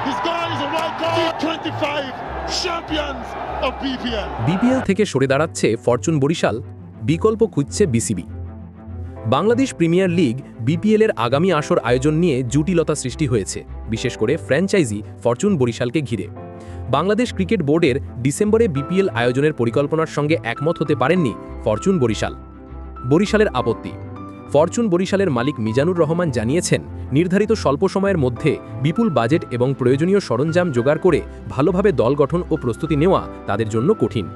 He's gone, he's a white card. 25 champions of BPL. BPL থেকে সরে দাঁড়াচ্ছে Fortune Barishal, বিকল্প খুঁজছে বিসিবি। বাংলাদেশ প্রিমিয়ার লিগ বিপিএলের আগামী আসর আয়োজন নিয়ে জটিলতা সৃষ্টি হয়েছে, বিশেষ করে ফ্র্যাঞ্চাইজি ফরচুন বরিশালকে ঘিরে। বাংলাদেশ ক্রিকেট বোর্ডের ডিসেম্বরে বিপিএল আয়োজনের পরিকল্পনার সঙ্গে একমত হতে পারেননি ফরচুন বরিশাল। বরিশালের আপত্তি। ফরচুন বরিশালের মালিক মিজানুর রহমান জানিয়েছেন, নির্ধারিত স্বল্প সময়ের মধ্যে বিপুল বাজেট এবং প্রয়োজনীয় সরঞ্জাম জোগাড় করে ভালোভাবে দল গঠন ও প্রস্তুতি নেওয়া তাদের জন্য কঠিন।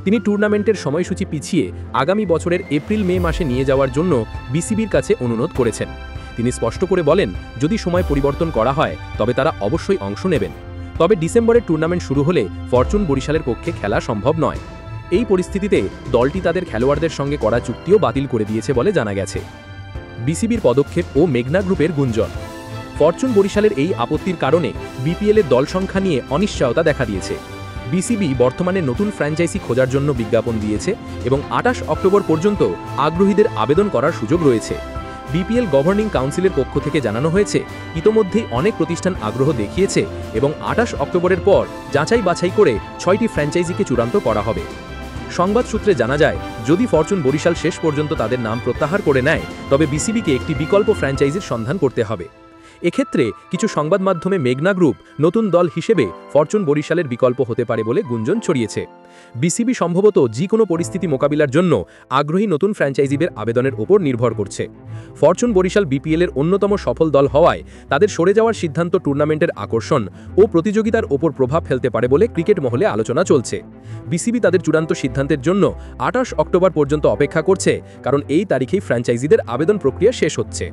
তিনি টুর্নামেন্টের সময়সূচি পিছিয়ে আগামী বছরের এপ্রিল-মে মাসে নিয়ে যাওয়ার জন্য বিসিবির কাছে অনুরোধ করেছেন। তিনি স্পষ্ট করে বলেন, যদি সময় পরিবর্তন করা হয় তবে তারা অবশ্যই অংশ নেবেন। তবে ডিসেম্বরের টুর্নামেন্ট শুরু হলে ফরচুন বরিশালের পক্ষে খেলা সম্ভব নয়। এই পরিস্থিতিতে দলটি তাদের খেলোয়াড়দের সঙ্গে করা চুক্তিও বাতিল করে দিয়েছে বলে জানা গেছে। বিসিবির পদক্ষেপ ও মেঘনা গ্রুপের গুঞ্জন। ফরচুন বরিশালের এই আপত্তির কারণে বিপিএলের দল সংখ্যা নিয়ে অনিশ্চয়তা দেখা দিয়েছে। বিসিবি বর্তমানে নতুন ফ্র্যাঞ্চাইজি খোঁজার জন্য বিজ্ঞাপন দিয়েছে এবং 28 অক্টোবর পর্যন্ত আগ্রহীদের আবেদন করার সুযোগ রয়েছে। বিপিএল গভর্নিং কাউন্সিলের পক্ষ থেকে জানানো হয়েছে, ইতোমধ্যেই অনেক প্রতিষ্ঠান আগ্রহ দেখিয়েছে এবং 28 অক্টোবরের পর যাচাই বাছাই করে 6টি ফ্র্যাঞ্চাইজিকে চূড়ান্ত করা হবে। সংবাদ সূত্রে জানা যায়, যদি ফরচুন বরিশাল শেষ পর্যন্ত তাদের নাম প্রত্যাহার করে নেয় তবে বিসিবিকে একটি বিকল্প ফ্র্যাঞ্চাইজির সন্ধান করতে হবে। এক্ষেত্রে কিছু সংবাদ মাধ্যমে মেঘনা গ্রুপ নতুন দল হিসেবে ফরচুন বরিশালের বিকল্প হতে পারে বলে গুঞ্জন ছড়িয়েছে। বিসিবি সম্ভবত যে কোনো পরিস্থিতি মোকাবিলার জন্য আগ্রহী নতুন ফ্র্যাঞ্চাইজিদের আবেদনের ওপর নির্ভর করছে। ফরচুন বরিশাল বিপিএলের অন্যতম সফল দল হওয়ায় তাদের সরে যাওয়ার সিদ্ধান্ত টুর্নামেন্টের আকর্ষণ ও প্রতিযোগিতার ওপর প্রভাব ফেলতে পারে বলে ক্রিকেট মহলে আলোচনা চলছে। বিসিবি তাদের চূড়ান্ত সিদ্ধান্তের জন্য 28 অক্টোবর পর্যন্ত অপেক্ষা করছে, কারণ এই তারিখেই ফ্র্যাঞ্চাইজিদের আবেদন প্রক্রিয়া শেষ হচ্ছে।